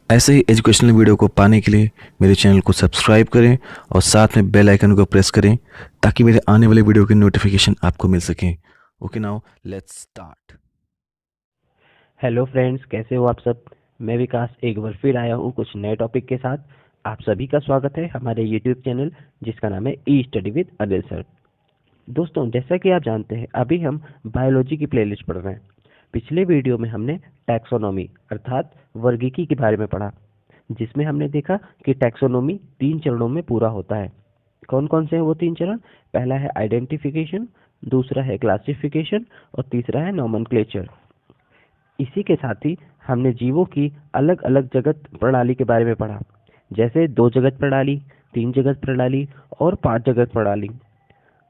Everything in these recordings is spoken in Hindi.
ऐसे ही एजुकेशनल वीडियो को पाने के लिए मेरे चैनल को सब्सक्राइब करें और साथ में बेल आइकन को प्रेस करें ताकि मेरे आने वाले वीडियो की नोटिफिकेशन आपको मिल सके। Okay, now let's start. Hello friends, कैसे हो आप सब। मैं विकास एक बार फिर आया हूँ कुछ नए टॉपिक के साथ। आप सभी का स्वागत है हमारे यूट्यूब चैनल जिसका नाम है ई स्टडी विद अनिल सर। दोस्तों, जैसा कि आप जानते हैं अभी हम बायोलॉजी की प्लेलिस्ट पढ़ रहे हैं। पिछले वीडियो में हमने टैक्सोनॉमी अर्थात वर्गीकी के बारे में पढ़ा, जिसमें हमने देखा कि टैक्सोनॉमी 3 चरणों में पूरा होता है। कौन कौन से हैं वो 3 चरण? पहला है आइडेंटिफिकेशन, दूसरा है क्लासिफिकेशन और तीसरा है नॉमेनक्लेचर। इसी के साथ ही हमने जीवों की अलग अलग जगत प्रणाली के बारे में पढ़ा, जैसे 2 जगत प्रणाली, 3 जगत प्रणाली और 5 जगत प्रणाली।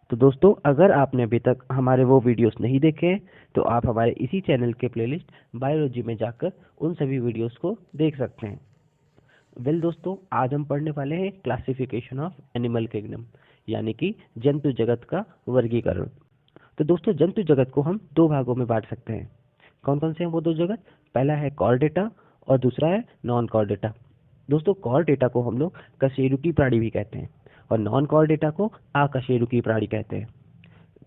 तो दोस्तों, अगर आपने अभी तक हमारे वो वीडियोस नहीं देखे हैं तो आप हमारे इसी चैनल के प्लेलिस्ट बायोलॉजी में जाकर उन सभी वीडियोस को देख सकते हैं। दोस्तों, आज हम पढ़ने वाले हैं क्लासिफिकेशन ऑफ एनिमल किंगडम, यानी कि जंतु जगत का वर्गीकरण। तो दोस्तों, जंतु जगत को हम 2 भागों में बांट सकते हैं। कौन कौन से हैं वो 2 जगत? पहला है कॉर्डेटा और दूसरा है नॉन कॉर्डेटा। दोस्तों, कॉर्डेटा को हम लोग कशेरुकी प्राणी भी कहते हैं और नॉन कॉर्डेटा को अकशेरुकी प्राणी कहते हैं।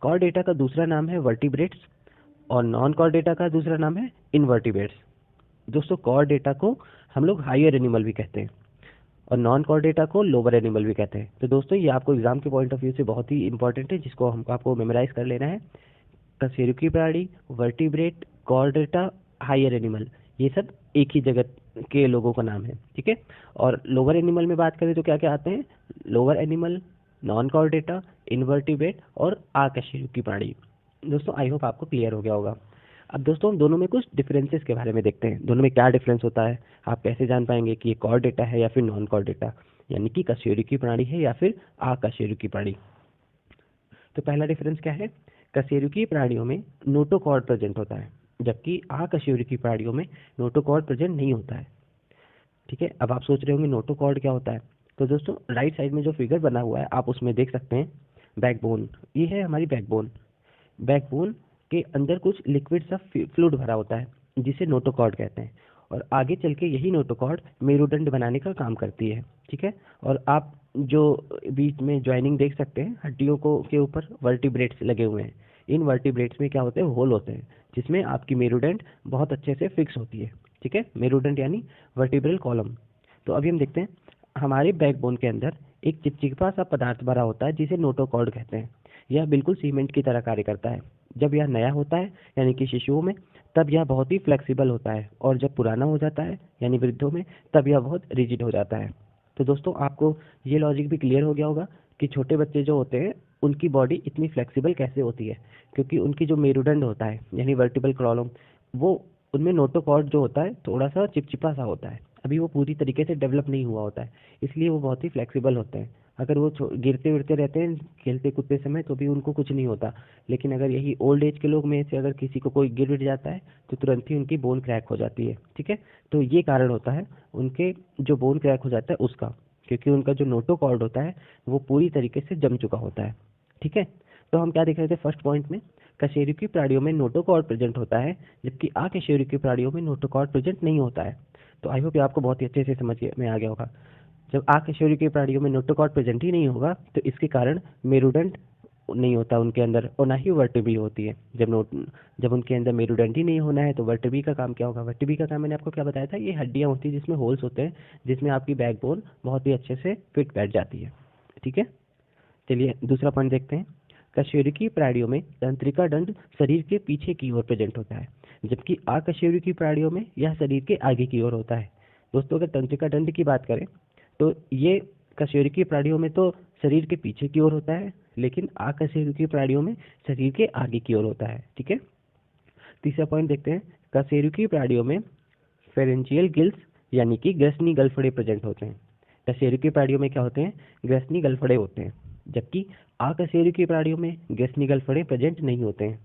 कॉर्डेटा का दूसरा नाम है वर्टिब्रेट्स और नॉन कॉर्डेटा का दूसरा नाम है इनवर्टिब्रेट्स। दोस्तों, कॉर्डेटा को हम लोग हायर एनिमल भी कहते हैं और नॉन कॉर्डेटा को लोअर एनिमल भी कहते हैं। तो दोस्तों, ये आपको एग्जाम के पॉइंट ऑफ व्यू से बहुत ही इंपॉर्टेंट है, जिसको हमको आपको मेमोराइज कर लेना है। कशेरुकी प्राणी, वर्टिब्रेट, कॉर्डेटा, हायर एनिमल, ये सब एक ही जगत के लोगों का नाम है, ठीक है। और लोअर एनिमल में बात करें तो क्या क्या आते हैं? Lower animal, non Chordata, invertebrate और अकशेरुकी प्राणी। दोस्तों, आई होप आपको क्लियर हो गया होगा। अब दोस्तों, हम दोनों में कुछ डिफरेंसेस के बारे में देखते हैं। दोनों में क्या डिफरेंस होता है, आप कैसे जान पाएंगे कि ये कॉर्डेटा है या फिर नॉन कॉर्डेटा, यानी कि कशेरुकी प्राणी है या फिर अकशेरुकी प्राणी। तो पहला डिफरेंस क्या है? कशेरुकी प्राणियों में नोटोकॉर्ड प्रेजेंट होता है, जबकि अकशेरुकी प्राणियों में नोटोकॉर्ड प्रेजेंट नहीं होता है, ठीक है। अब आप सोच रहे होंगे नोटोकॉर्ड क्या होता है। तो दोस्तों, राइट साइड में जो फिगर बना हुआ है आप उसमें देख सकते हैं बैकबोन। ये है हमारी बैकबोन। बैकबोन के अंदर कुछ लिक्विड सा फ्लूइड भरा होता है जिसे नोटोकॉर्ड कहते हैं, और आगे चल के यही नोटोकॉर्ड मेरुदंड बनाने का काम करती है, ठीक है। और आप जो बीच में ज्वाइनिंग देख सकते हैं हड्डियों को के ऊपर वर्टिब्रेट्स लगे हुए हैं। इन वर्टिब्रेट्स में क्या होते हैं? होल होते हैं, जिसमें आपकी मेरुदंड बहुत अच्छे से फिक्स होती है, ठीक है। मेरुदंड यानी वर्टिब्रल कॉलम। तो अभी हम देखते हैं हमारे बैकबोन के अंदर एक चिपचिपा सा पदार्थ भरा होता है जिसे नोटोकॉर्ड कहते हैं। यह बिल्कुल सीमेंट की तरह कार्य करता है। जब यह नया होता है यानी कि शिशुओं में, तब यह बहुत ही फ्लेक्सिबल होता है, और जब पुराना हो जाता है यानी वृद्धों में, तब यह बहुत रिजिड हो जाता है। तो दोस्तों, आपको ये लॉजिक भी क्लियर हो गया होगा कि छोटे बच्चे जो होते हैं उनकी बॉडी इतनी फ्लेक्सिबल कैसे होती है, क्योंकि उनकी जो मेरुदंड होता है यानी वर्टिब्रल कॉलम, वो उनमें नोटोकॉर्ड जो होता है थोड़ा सा चिपचिपा सा होता है, अभी वो पूरी तरीके से डेवलप नहीं हुआ होता है, इसलिए वो बहुत ही फ्लेक्सिबल होते हैं। अगर वो गिरते विरते रहते हैं खेलते कूदते समय तो भी उनको कुछ नहीं होता, लेकिन अगर यही ओल्ड एज के लोग में से अगर किसी को कोई गिर जाता है तो तुरंत ही उनकी बोन क्रैक हो जाती है, ठीक है। तो ये कारण होता है उनके जो बोन क्रैक हो जाता है उसका, क्योंकि उनका जो नोटोकॉर्ड होता है वो पूरी तरीके से जम चुका होता है, ठीक है। तो हम क्या देख रहे थे फर्स्ट पॉइंट में? कशेरुकी प्राणियों में नोटोकॉर्ड प्रेजेंट होता है, जबकि अकशेरुकी प्राणियों में नोटोकॉर्ड प्रेजेंट नहीं होता है। तो आई होप ये आपको बहुत ही अच्छे से समझ में आ गया होगा। जब अकशेरुकी प्राणियों में नोटोकॉर्ड प्रेजेंट ही नहीं होगा तो इसके कारण मेरुदंड नहीं होता उनके अंदर, और ना ही वर्टिब्री होती है। जब उनके अंदर मेरुदंड ही नहीं होना है तो वर्टिब्री का काम क्या होगा? वर्टिब्री का काम मैंने आपको क्या बताया था, ये हड्डियां होती है जिसमें होल्स होते हैं, जिसमें आपकी बैकबोन बहुत ही अच्छे से फिट बैठ जाती है, ठीक है। चलिए दूसरा पॉइंट देखते हैं। कशेरुकी प्राणियों में तंत्रिका दंड शरीर के पीछे की ओर प्रेजेंट होता है, जबकि अकशेरुकी प्राणियों में यह शरीर के आगे की ओर होता है। दोस्तों, अगर तंत्रिका दंड की बात करें तो ये कशेरुकी प्राणियों में तो शरीर के पीछे की ओर होता है, लेकिन अकशेरुकी प्राणियों में शरीर के आगे की ओर होता है, ठीक है। तीसरा पॉइंट देखते हैं। कशेरुकी प्राणियों में फेरेंजियल गिल्स यानी कि ग्रसनी गलफड़े प्रेजेंट होते हैं। कशेरुकी प्राणियों में क्या होते हैं? ग्रसनी गलफड़े होते हैं, जबकि अकशेरुकी प्राणियों में ग्रसनी गलफड़े प्रेजेंट नहीं होते हैं,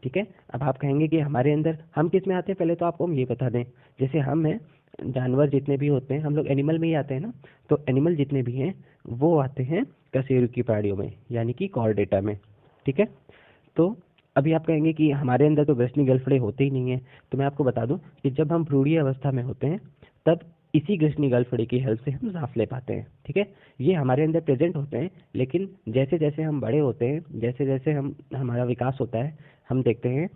ठीक है। अब आप कहेंगे कि हमारे अंदर हम किस में आते हैं? पहले तो आपको हम ये बता दें, जैसे हम हैं, जानवर जितने भी होते हैं हम लोग एनिमल में ही आते हैं ना। तो एनिमल जितने भी हैं वो आते हैं कशेरुकी प्राणियों में यानी कि कॉर्डेटा में, ठीक है। तो अभी आप कहेंगे कि हमारे अंदर तो ग्रसनी गलफड़े होते ही नहीं है। तो मैं आपको बता दूं कि जब हम भ्रूणीय अवस्था में होते हैं तब इसी ग्रसनी गलफड़े की हेल्प से हम सांस ले पाते हैं। ठीक है, ये हमारे अंदर प्रेजेंट होते हैं, लेकिन जैसे जैसे हम बड़े होते हैं, जैसे जैसे हमारा विकास होता है, हम देखते हैं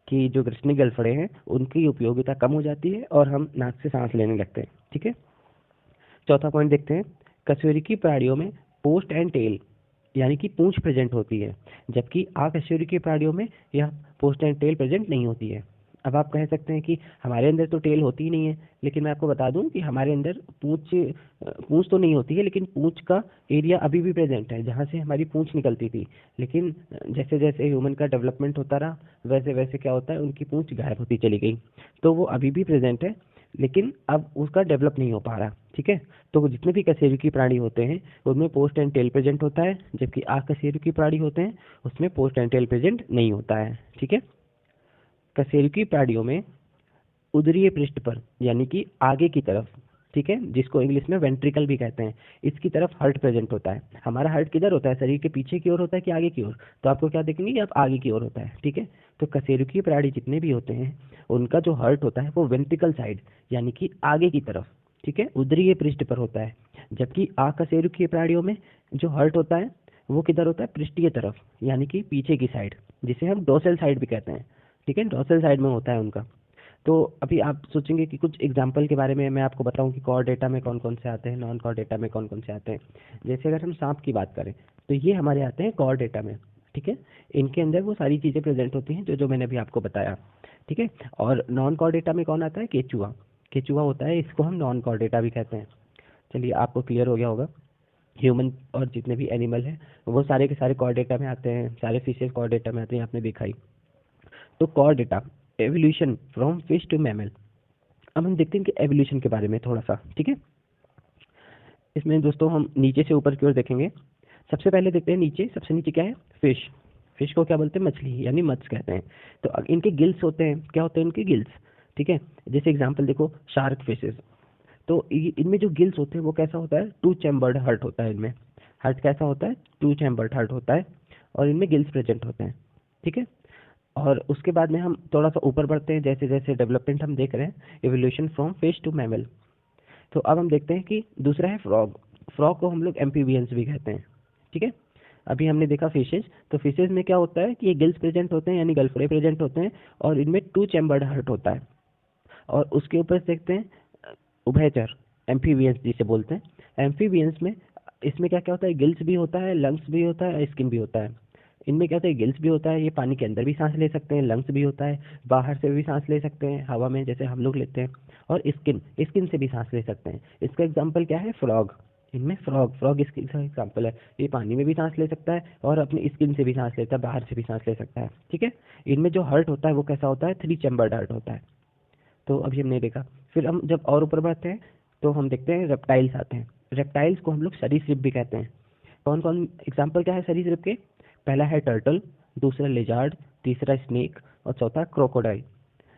कि जो ग्रसनी गलफड़े हैं उनकी उपयोगिता कम हो जाती है और हम नाक से सांस लेने लगते हैं। ठीक है, चौथा पॉइंट देखते हैं, कशेरुकी प्राणियों में पोस्ट एंड टेल यानी कि पूंछ प्रेजेंट होती है, जबकि अकशेरुकी प्राणियों में यह पोस्ट एंड टेल प्रेजेंट नहीं होती है। अब आप कह सकते हैं कि हमारे अंदर तो टेल होती ही नहीं है, लेकिन मैं आपको बता दूं कि हमारे अंदर पूंछ तो नहीं होती है, लेकिन पूंछ का एरिया अभी भी प्रेजेंट है जहाँ से हमारी पूंछ निकलती थी। लेकिन जैसे जैसे ह्यूमन का डेवलपमेंट होता रहा, वैसे वैसे क्या होता है, उनकी पूंछ गायब होती चली गई। तो वो अभी भी प्रेजेंट है, लेकिन अब उसका डेवलप नहीं हो पा रहा। ठीक है, तो जितने भी कशेरुकी प्राणी होते हैं उनमें पोस्ट एंड टेल प्रेजेंट होता है, जबकि अकशेरुकी प्राणी होते हैं उसमें पोस्ट एंड टेल प्रेजेंट नहीं होता है। ठीक है, कशेरुकी प्राणियों में उदरीय पृष्ठ पर यानी कि आगे की तरफ, ठीक है, जिसको इंग्लिश में वेंट्रिकल भी कहते हैं, इसकी तरफ हर्ट प्रेजेंट होता है। हमारा हर्ट किधर होता है, शरीर के पीछे की ओर होता है कि आगे की ओर? तो आपको क्या देखेंगे कि आप आगे की ओर होता है। ठीक है, तो कशेरुकी प्राणी जितने भी होते हैं उनका जो हर्ट होता है वो वेंट्रिकल साइड यानी कि आगे की तरफ, ठीक है, उदरीय पृष्ठ पर होता है। जबकि अकशेरुकीय प्राणियों में जो हर्ट होता है वो किधर होता है, पृष्ठीय तरफ यानी कि पीछे की साइड, जिसे हम डोर्सल साइड भी कहते हैं। ठीक है, डोर्सल साइड में होता है उनका। तो अभी आप सोचेंगे कि कुछ एग्जाम्पल के बारे में मैं आपको बताऊं कि कॉर डेटा में कौन कौन से आते हैं, नॉन कॉर डेटा में कौन कौन से आते हैं। जैसे अगर हम सांप की बात करें तो ये हमारे आते हैं कॉर डेटा में। ठीक है, इनके अंदर वो सारी चीज़ें प्रेजेंट होती हैं जो जो मैंने अभी आपको बताया। ठीक है, और नॉन कॉर डेटा में कौन आता है, केचुआ। केचुआ होता है, इसको हम नॉन कॉर डेटा भी कहते हैं। चलिए, आपको क्लियर हो गया होगा। ह्यूमन और जितने भी एनिमल हैं वो सारे के सारे कॉर डेटा में आते हैं, सारे फिशेज कॉर डेटा में आते हैं, आपने देखा ही। तो core data, evolution from fish to mammal. अब हम देखते हैं कि एवोल्यूशन के बारे में थोड़ा सा। ठीक है, इसमें दोस्तों हम नीचे से ऊपर की ओर देखेंगे। सबसे पहले देखते हैं नीचे, सबसे नीचे क्या है, फिश। फिश को क्या बोलते हैं, मछली यानी मत्स्य कहते हैं। तो इनके गिल्स होते हैं, क्या होते हैं इनके गिल्स। ठीक है, जैसे एग्जांपल देखो, शार्क फिशेस। तो इनमें जो गिल्स होते हैं वो कैसा होता है, टू चैम्बर्ड हर्ट होता है इनमें। हर्ट कैसा होता है, टू चैम्बर्ड हर्ट होता है, और इनमें गिल्स प्रेजेंट होते हैं। ठीक है, और उसके बाद में हम थोड़ा सा ऊपर बढ़ते हैं, जैसे जैसे डेवलपमेंट हम देख रहे हैं, evolution from fish to mammal. तो अब हम देखते हैं कि दूसरा है फ्रॉग। फ्रॉग को हम लोग एम्फीबियंस भी कहते हैं। ठीक है, अभी हमने देखा फिशेज, तो फिशेज में क्या होता है कि ये गिल्स प्रेजेंट होते हैं यानी गलफड़े प्रेजेंट होते हैं, और इनमें टू चैम्बर्ड हार्ट होता है। और उसके ऊपर से देखते हैं उभयचर, एम्फीबियंस जिसे बोलते हैं। एम्फीबियंस में इसमें क्या क्या होता है, गिल्स भी होता है, लंग्स भी होता है, स्किन भी होता है। इनमें क्या होता है, गिल्स भी होता है, ये पानी के अंदर भी सांस ले सकते हैं, लंग्स भी होता है, बाहर से भी सांस ले सकते हैं हवा में जैसे हम लोग लेते हैं, और स्किन, स्किन से भी सांस ले सकते हैं। इसका एग्जाम्पल क्या है, फ्रॉग। इनमें फ्रॉग, फ्रॉग इसका एग्जाम्पल है, ये पानी में भी सांस ले सकता है और अपनी स्किन से भी सांस लेता है, बाहर से भी सांस ले सकता है। ठीक है, इनमें जो हर्ट होता है वो कैसा होता है, थ्री चैम्बर्ड हर्ट होता है। तो अभी हमने देखा। फिर हम जब और ऊपर बढ़ते हैं तो हम देखते हैं रेप्टाइल्स आते हैं। रेप्टाइल्स को हम लोग सरीसृप भी कहते हैं। कौन कौन, एग्जाम्पल क्या है सरीसृप के, पहला है टर्टल, दूसरा लिजार्ड, तीसरा स्नेक, और चौथा क्रोकोडाइल।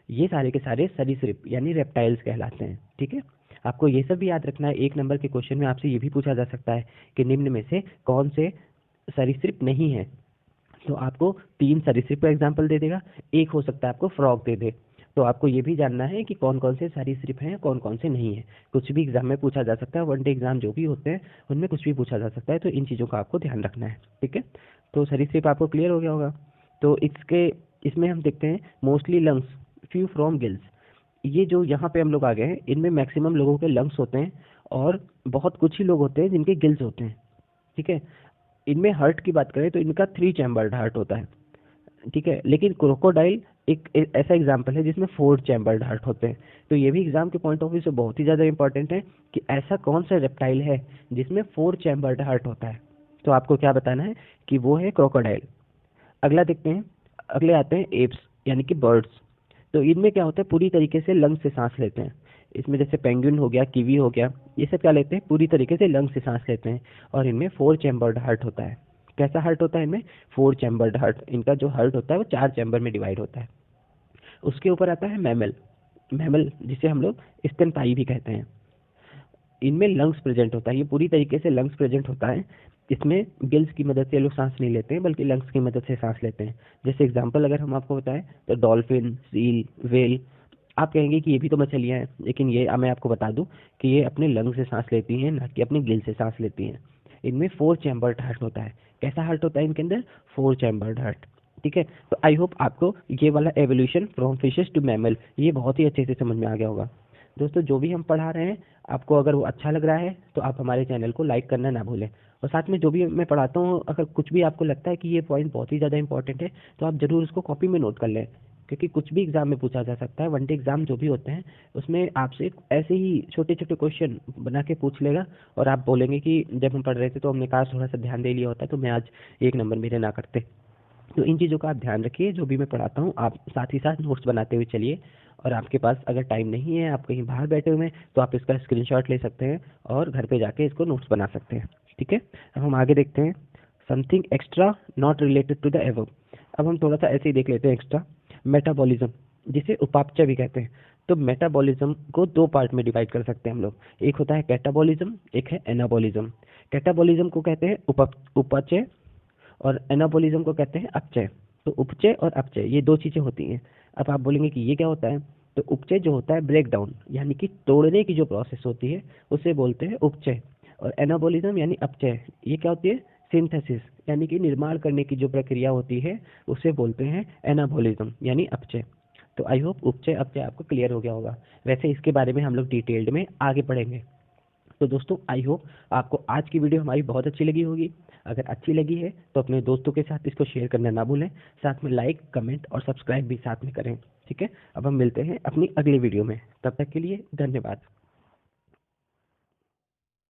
ये सारे के सारे सरीसृप यानी रेप्टाइल्स कहलाते हैं। ठीक है, आपको ये सब भी याद रखना है। एक नंबर के क्वेश्चन में आपसे ये भी पूछा जा सकता है कि निम्न में से कौन से सरीसृप नहीं है। तो आपको तीन सरीसृप का एग्जाम्पल दे देगा, एक हो सकता है आपको फ्रॉग दे दे। तो आपको ये भी जानना है कि कौन कौन से सरीसृप हैं, कौन कौन से नहीं है। कुछ भी एग्जाम में पूछा जा सकता है, वनडे एग्जाम जो भी होते हैं उनमें कुछ भी पूछा जा सकता है, तो इन चीज़ों का आपको ध्यान रखना है। ठीक है, तो सरीसृप आपको क्लियर हो गया होगा। तो इसमें हम देखते हैं mostly lungs, few from gills. ये जो यहाँ पे हम लोग आ गए हैं, इनमें मैक्सिमम लोगों के लंग्स होते हैं और बहुत कुछ ही लोग होते हैं जिनके गिल्स होते हैं। ठीक है, इनमें हार्ट की बात करें तो इनका थ्री चैम्बर्ड हार्ट होता है। ठीक है, लेकिन क्रोकोडाइल ऐसा एग्जाम्पल है जिसमें फोर चैम्बर्ड हार्ट होते हैं। तो ये भी एग्जाम के पॉइंट ऑफ व्यू से बहुत ही ज़्यादा इंपॉर्टेंट है कि ऐसा कौन सा रेप्टाइल है जिसमें फोर चैम्बर्ड हार्ट होता है। तो आपको क्या बताना है कि वो है क्रोकोडाइल। अगला देखते हैं, अगले आते हैं एप्स यानी कि बर्ड्स। तो इनमें क्या होता है, पूरी तरीके से लंग से सांस लेते हैं। इसमें जैसे पेंगुइन हो गया, कीवी हो गया, ये सब क्या लेते हैं, पूरी तरीके से लंग से सांस लेते हैं। और इनमें फोर चैम्बर्ड हार्ट होता है। कैसा हार्ट होता है इनमें, फोर चैम्बर्ड हार्ट। इनका जो हार्ट होता है वो चार चैम्बर में डिवाइड होता है। उसके ऊपर आता है मैमल। मैमल जिसे हम लोग स्तनपायी भी कहते हैं। इनमें लंग्स प्रेजेंट होता है, ये पूरी तरीके से लंग्स प्रेजेंट होता है। इसमें गिल्स की मदद से ये लोग सांस नहीं लेते हैं बल्कि लंग्स की मदद से सांस लेते हैं। जैसे एग्जांपल अगर हम आपको बताएं तो डॉल्फिन, सील, व्हेल, आप कहेंगे कि ये भी तो मछलियाँ हैं, लेकिन ये मैं आपको बता दूं कि ये अपने लंग से सांस लेती हैं, ना कि अपने गिल से सांस लेती हैं। इनमें 4 चैम्बर्ड हार्ट होता है। कैसा हार्ट होता है इनके अंदर? 4 चैम्बर्ड हार्ट। ठीक है, तो आई होप आपको ये वाला evolution from fishes to mammal ये बहुत ही अच्छे से समझ में आ गया होगा। दोस्तों, जो भी हम पढ़ा रहे हैं, आपको अगर वो अच्छा लग रहा है तो आप हमारे चैनल को लाइक करना ना भूलें। और साथ में जो भी मैं पढ़ाता हूँ, अगर कुछ भी आपको लगता है कि ये पॉइंट बहुत ही ज़्यादा इंपॉर्टेंट है, तो आप ज़रूर उसको कॉपी में नोट कर लें, क्योंकि कुछ भी एग्ज़ाम में पूछा जा सकता है। वन डे एग्ज़ाम जो भी होते हैं, उसमें आपसे ऐसे ही छोटे छोटे क्वेश्चन बना के पूछ लेगा, और आप बोलेंगे कि जब हम पढ़ रहे थे तो हमने काश थोड़ा सा ध्यान दे लिया होता तो मैं आज 1 नंबर मेरे ना करते। तो इन चीज़ों का आप ध्यान रखिए, जो भी मैं पढ़ाता हूँ आप साथ ही साथ नोट्स बनाते हुए चलिए। और आपके पास अगर टाइम नहीं है, आप कहीं बाहर बैठे हुए हैं, तो आप इसका स्क्रीनशॉट ले सकते हैं और घर पे जाके इसको नोट्स बना सकते हैं। ठीक है, अब हम आगे देखते हैं। Something extra not related to the above. अब हम थोड़ा सा ऐसे ही देख लेते हैं एक्स्ट्रा। मेटाबॉलिज्म, जिसे उपापचय भी कहते हैं। तो मेटाबॉलिज्म को 2 पार्ट में डिवाइड कर सकते हैं हम लोग। एक होता है कैटाबॉलिज्म, एक है एनाबॉलिज्म। कैटाबॉलिज्म को कहते हैं उपापचय, और एनाबॉलिज्म को कहते हैं अपचय। तो उपचय और अपचय ये 2 चीज़ें होती हैं। अब आप बोलेंगे कि ये क्या होता है? तो उपचय जो होता है ब्रेक डाउन, यानी कि तोड़ने की जो प्रोसेस होती है, उसे बोलते हैं उपचय। और एनाबॉलिज्म यानी अपचय, ये क्या होती है? सिंथेसिस, यानी कि निर्माण करने की जो प्रक्रिया होती है, उसे बोलते हैं एनाबॉलिज्म यानी अपचय। तो आई होप उपचय अपचय आपको क्लियर हो गया होगा। वैसे इसके बारे में हम लोग डिटेल्ड में आगे पढ़ेंगे। तो दोस्तों, आई होप आपको आज की वीडियो हमारी बहुत अच्छी लगी होगी। अगर अच्छी लगी है तो अपने दोस्तों के साथ इसको शेयर करना ना भूलें। साथ में लाइक, कमेंट और सब्सक्राइब भी साथ में करें। ठीक है, अब हम मिलते हैं अपनी अगली वीडियो में। तब तक के लिए धन्यवाद।